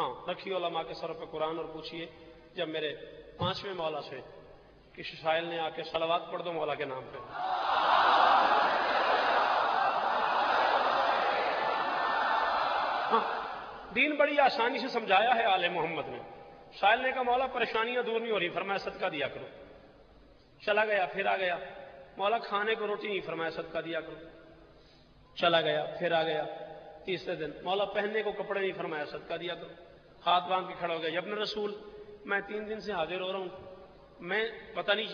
ہاں رکھیے علماء کے سر پہ قرآن اور پوچھیے جب میرے 5ویں مولا سے کسی شاعر نے آ کے صلوات پڑھ دو مولا کے نام پہ. ہاں دین بڑی آسانی سے سمجھایا ہے آل محمد نے. شاعر نے کہا مولا پریشانیاں دور نہیں ہو رہی، فرمایا صدقہ دیا کرو. چلا گیا پھر آ گیا، مولا کھانے کو روٹی نہیں، فرمایا صدقہ دیا کرو. چلا گیا پھر آ گیا، تیسرے دن مولا پہننے کو کپڑے نہیں، فرمایا صدقہ دیا کرو. ہاتھ باندھ کے کھڑا ہو گیا، ابن رسول میں 3 دن سے حاضر ہو رہا ہوں، میں پتہ نہیں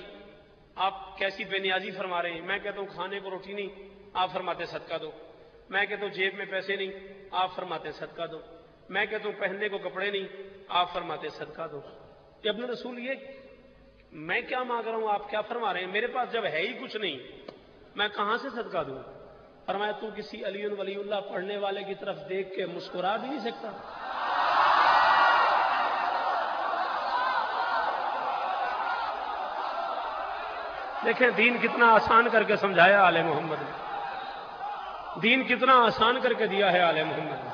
آپ کیسی بے نیازی فرما رہے ہیں. میں کہتا ہوں کھانے کو روٹی نہیں، آپ فرماتے صدقہ دو. میں کہتا ہوں جیب میں پیسے نہیں، آپ فرماتے صدقہ دو. میں کہتا ہوں پہننے کو کپڑے نہیں، آپ فرماتے صدقہ دو. کہ ابن رسول یہ میں کیا مانگ رہا ہوں، آپ کیا فرما رہے ہیں؟ میرے پاس جب ہے ہی کچھ نہیں میں کہاں سے صدقہ دوں؟ فرمایا تو کسی علی ولی اللہ پڑھنے والے کی طرف دیکھ کے مسکرا بھی نہیں سکتا؟ دیکھیں دین کتنا آسان کر کے سمجھایا آل محمد نے، دین کتنا آسان کر کے دیا ہے آل محمد نے.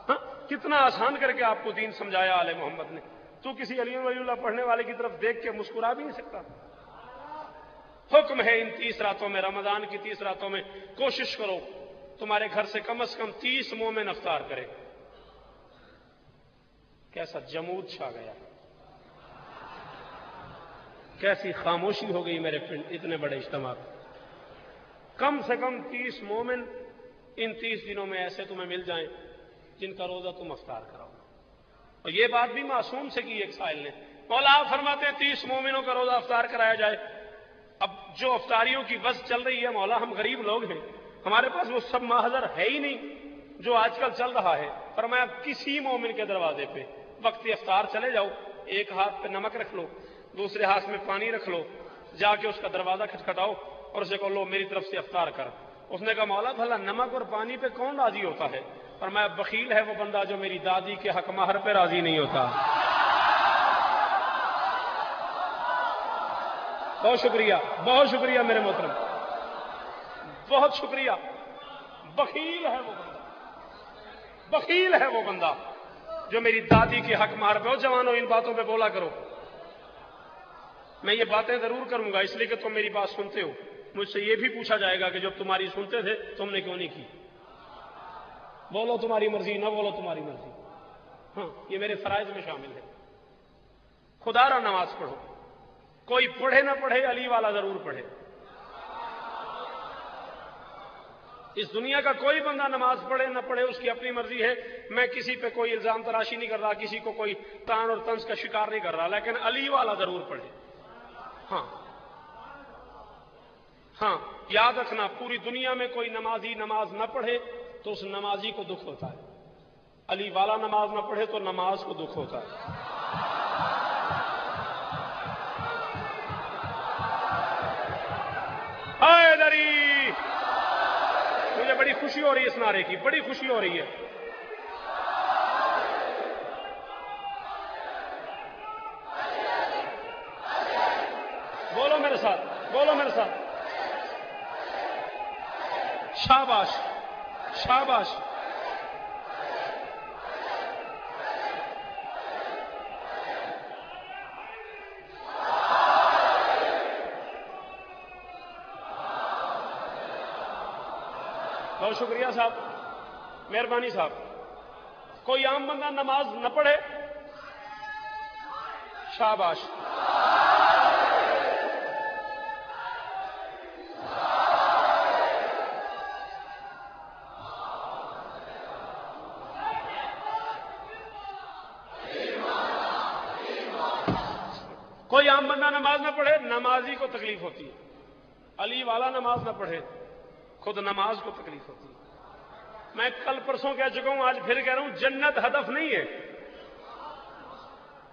ہاں کتنا آسان کر کے آپ کو دین سمجھایا آل محمد نے. تو کسی علی ولی اللہ پڑھنے والے کی طرف دیکھ کے مسکرا بھی نہیں سکتا. حکم ہے ان 30 راتوں میں، رمضان کی 30 راتوں میں کوشش کرو تمہارے گھر سے کم 30 مومن افطار کرے. کیسا جمود چھا گیا، کیسی خاموشی ہو گئی میرے فرینڈ. اتنے بڑے اجتماع کم سے کم 30 مومن ان 30 دنوں میں ایسے تمہیں مل جائیں جن کا روزہ تم افطار کراؤ. اور یہ بات بھی معصوم سے کی ایک سائل نے. مولا آپ فرماتے ہیں 30 مومنوں کا روزہ افطار کرایا جائے. اب جو افطاریوں کی بس چل رہی ہے مولا ہم غریب لوگ ہیں، ہمارے پاس وہ سب محضر ہے ہی نہیں جو آج کل چل رہا ہے. فرمایا کسی مومن کے دروازے پہ وقتی افطار چلے جاؤ، ایک ہاتھ پہ نمک رکھ لو، دوسرے ہاتھ میں پانی رکھ لو، جا کے اس کا دروازہ کھٹکھٹاؤ اور اسے کہو لو میری طرف سے افطار کر. اس نے کہا مولا بھلا نمک اور پانی پہ کون راضی ہوتا ہے؟ فرمایا بخیل ہے وہ بندہ جو میری دادی کے حق مہر پہ راضی نہیں ہوتا. بہت شکریہ میرے محترم، بہت شکریہ. بخیل ہے وہ بندہ، بخیل ہے وہ بندہ جو میری دادی کے حق مہر پہ. ہو جوانوں ان باتوں پہ بولا کرو. میں یہ باتیں ضرور کروں گا اس لیے کہ تم میری بات سنتے ہو. مجھ سے یہ بھی پوچھا جائے گا کہ جب تمہاری سنتے تھے تم نے کیوں نہیں کی. بولو تمہاری مرضی، نہ بولو تمہاری مرضی. ہاں یہ میرے فرائض میں شامل ہے. خدا را نماز پڑھو، کوئی پڑھے نہ پڑھے علی والا ضرور پڑھے. اس دنیا کا کوئی بندہ نماز پڑھے نہ پڑھے اس کی اپنی مرضی ہے. میں کسی پہ کوئی الزام تراشی نہیں کر رہا، کسی کو کوئی تان اور طنز کا شکار نہیں کر رہا، لیکن علی والا ضرور پڑھے. ہاں یاد رکھنا پوری دنیا میں کوئی نمازی نماز نہ پڑھے تو اس نمازی کو دکھ ہوتا ہے. علی والا نماز نہ پڑھے تو نماز کو دکھ ہوتا ہے. حیدری مجھے بڑی خوشی ہو رہی ہے اس نعرے کی، بڑی خوشی ہو رہی ہے. بولو میرے ساتھ، بولو میرے ساتھ. شاباش شاباش. بہت شکریہ صاحب، مہربانی صاحب. کوئی عام بندہ نماز نہ پڑھے؟ شاباش. کوئی عام بندہ نماز نہ پڑھے، نمازی کو تکلیف ہوتی ہے. علی والا نماز نہ پڑھے، خود نماز کو تکلیف ہوتی ہے. میں کل پرسوں کہہ چکا ہوں، آج پھر کہہ رہا ہوں، جنت ہدف نہیں ہے.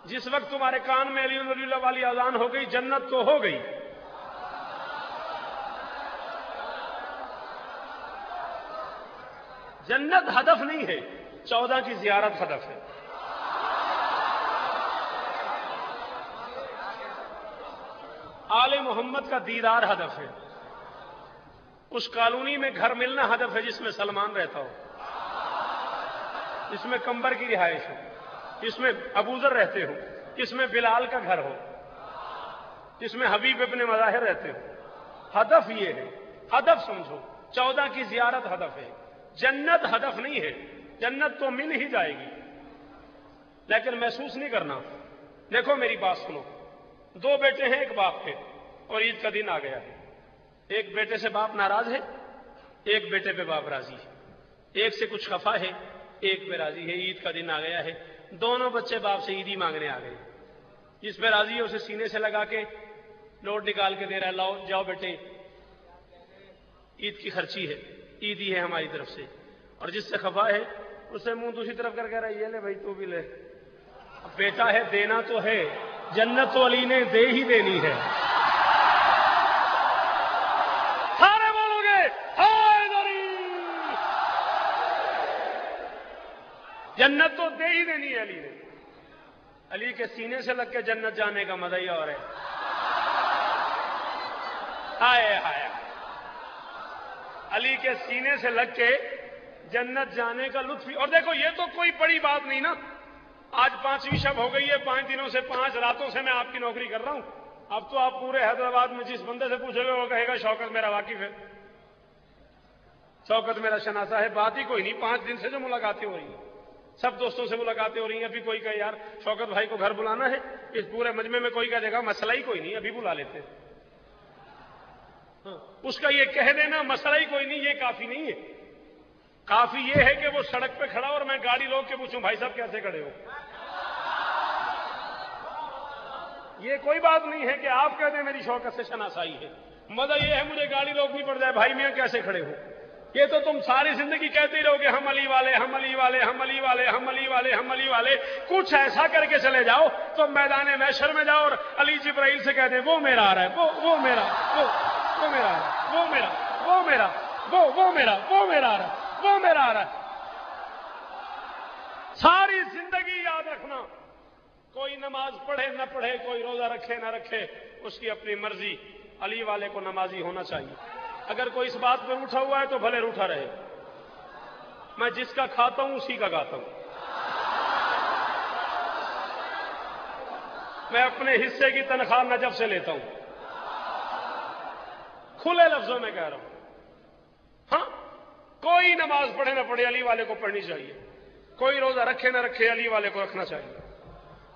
جس وقت تمہارے کان میں علی ولی اللہ والی اذان ہو گئی جنت تو ہو گئی. جنت ہدف نہیں ہے، 14 کی زیارت ہدف ہے. آل محمد کا دیدار ہدف ہے. اس کالونی میں گھر ملنا ہدف ہے جس میں سلمان رہتا ہو. اس میں کمبر کی رہائش ہو، اس میں ابو ذر رہتے ہو، اس میں بلال کا گھر ہو، اس میں حبیب ابن مظاہر رہتے ہو۔ ہدف یہ ہے، ہدف سمجھو، 14 کی زیارت ہدف ہے، جنت ہدف نہیں ہے۔ جنت تو مل ہی جائے گی لیکن محسوس نہیں کرنا۔ دیکھو میری بات سنو، 2 بیٹے ہیں ایک باپ کے، اور عید کا دن آ گیا ہے۔ ایک بیٹے سے باپ ناراض ہے، ایک بیٹے پہ باپ راضی ہے، ایک سے کچھ خفا ہے، ایک پہ راضی ہے۔ عید کا دن آ گیا ہے، دونوں بچے باپ سے عیدی مانگنے آ گئے۔ جس پہ راضی ہے اسے سینے سے لگا کے نوٹ نکال کے دے رہا ہے، لاؤ جاؤ بیٹے عید کی خرچی ہے، عیدی ہے ہماری طرف سے۔ اور جس سے خفا ہے اسے منہ دوسری طرف کر کہہ رہا ہے، یہ لے بھائی تو بھی لے۔ بیٹا ہے دینا تو ہے، جنت تو علی نے دے ہی دینی ہے۔ سارے بولو گے حیدری، جنت تو دے ہی دینی ہے علی نے۔ علی کے سینے سے لگ کے جنت جانے کا مزہ ہی اور ہے۔ ہائے ہائے، علی کے سینے سے لگ کے جنت جانے کا لطف ہی۔ اور دیکھو یہ تو کوئی بڑی بات نہیں نا، آج 5ویں شب ہو گئی ہے، 5 دنوں سے 5 راتوں سے میں آپ کی نوکری کر رہا ہوں۔ اب تو آپ پورے حیدرآباد میں جس بندے سے پوچھے گے وہ کہے گا شوکت میرا واقف ہے، شوکت میرا شناسہ ہے۔ بات ہی کوئی نہیں، 5 دن سے جو ملاقاتیں ہو رہی ہیں، سب دوستوں سے ملاقاتیں ہو رہی ہیں۔ ابھی کوئی کہے یار شوکت بھائی کو گھر بلانا ہے، اس پورے مجمع میں کوئی کہہ دے گا مسئلہ ہی کوئی نہیں، ابھی بلا لیتے ہیں۔ اس کا یہ کہہ دینا مسئلہ ہی کوئی نہیں، یہ کافی نہیں ہے۔ کافی یہ ہے کہ وہ سڑک پہ کھڑا اور میں گاڑی روک کے پوچھوں بھائی صاحب کیسے کھڑے ہو۔ یہ کوئی بات نہیں ہے کہ آپ کہہ دیں میری شوکت سے شناسائی ہے۔ مزہ یہ ہے مجھے گاڑی روکنی پڑ جائے، بھائی میاں کیسے کھڑے ہو۔ یہ تو تم ساری زندگی کہتے ہی رہو گے ہم علی والے، ہم علی والے، ہم علی والے، ہم علی والے، ہم علی والے۔ کچھ ایسا کر کے چلے جاؤ تو میدان محشر میں جاؤ اور علی جبرائیل سے کہہ دیں وہ میرا آ رہا ہے، وہ میرا، وہ میرا آ رہا ہے، وہ میرا، وہ میرا، وہ میرا، وہ میرا آ رہا ہے، وہ میرا آ رہا ہے۔ ساری زندگی یاد رکھنا، کوئی نماز پڑھے نہ پڑھے، کوئی روزہ رکھے نہ رکھے، اس کی اپنی مرضی، علی والے کو نمازی ہونا چاہیے۔ اگر کوئی اس بات پہ روٹھا ہوا ہے تو بھلے روٹھا رہے، میں جس کا کھاتا ہوں اسی کا گاتا ہوں۔ میں اپنے حصے کی تنخواہ نجف سے لیتا ہوں، کھلے لفظوں میں کہہ رہا ہوں۔ ہاں، کوئی نماز پڑھے نہ پڑھے علی والے کو پڑھنی چاہیے، کوئی روزہ رکھے نہ رکھے علی والے کو رکھنا چاہیے،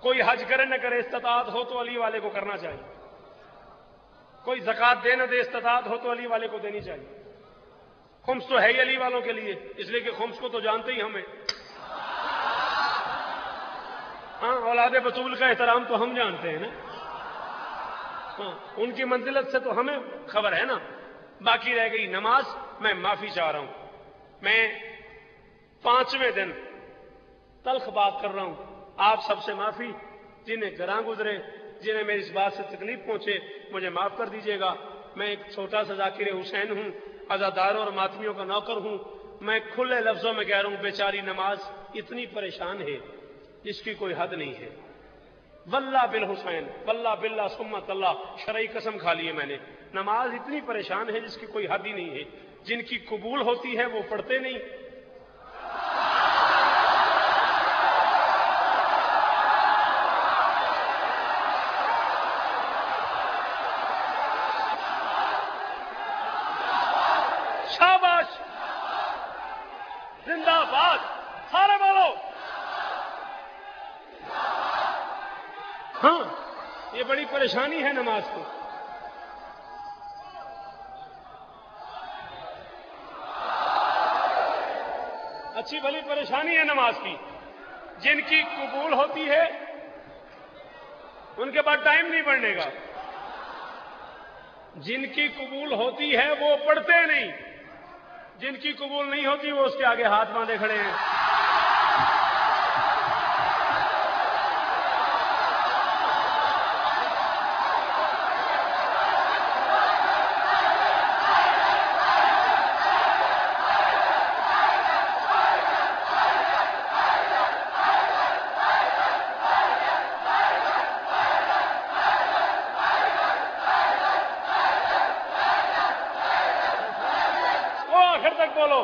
کوئی حج کرے نہ کرے استطاعت ہو تو علی والے کو کرنا چاہیے، کوئی زکوٰۃ دے نہ دے استطاعت ہو تو علی والے کو دینی چاہیے۔ خمس تو ہے ہی علی والوں کے لیے، اس لیے کہ خمس کو تو جانتے ہی ہمیں۔ ہاں، اولاد بطول کا احترام تو ہم جانتے ہیں نا، ہاں ان کی منزلت سے تو ہمیں خبر ہے نا۔ باقی رہ گئی نماز، میں معافی چاہ رہا ہوں، میں 5ویں دن تلخ بات کر رہا ہوں، آپ سب سے معافی، جنہیں گراں گزرے، جنہیں میری اس بات سے تکلیف پہنچے، مجھے معاف کر دیجیے گا۔ میں ایک چھوٹا سا ذاکر حسین ہوں، عزاداروں اور ماتمیوں کا نوکر ہوں۔ میں کھلے لفظوں میں کہہ رہا ہوں، بیچاری نماز اتنی پریشان ہے جس کی کوئی حد نہیں ہے۔ واللہ بالحسین، واللہ باللہ سمت اللہ، شرعی قسم کھا لی ہے میں نے، نماز اتنی پریشان ہے جس کی کوئی حد ہی نہیں ہے۔ جن کی قبول ہوتی ہے وہ پڑھتے نہیں۔ شاباش، زندہ باد، سارے بولو۔ ہاں، یہ بڑی پریشانی ہے نماز کو۔ اچھی بھلی پریشانی ہے نماز کی۔ جن کی قبول ہوتی ہے ان کے بعد ٹائم نہیں پڑھنے کا، جن کی قبول ہوتی ہے وہ پڑھتے نہیں، جن کی قبول نہیں ہوتی وہ اس کے آگے ہاتھ باندھے کھڑے ہیں۔ آخر تک بولو۔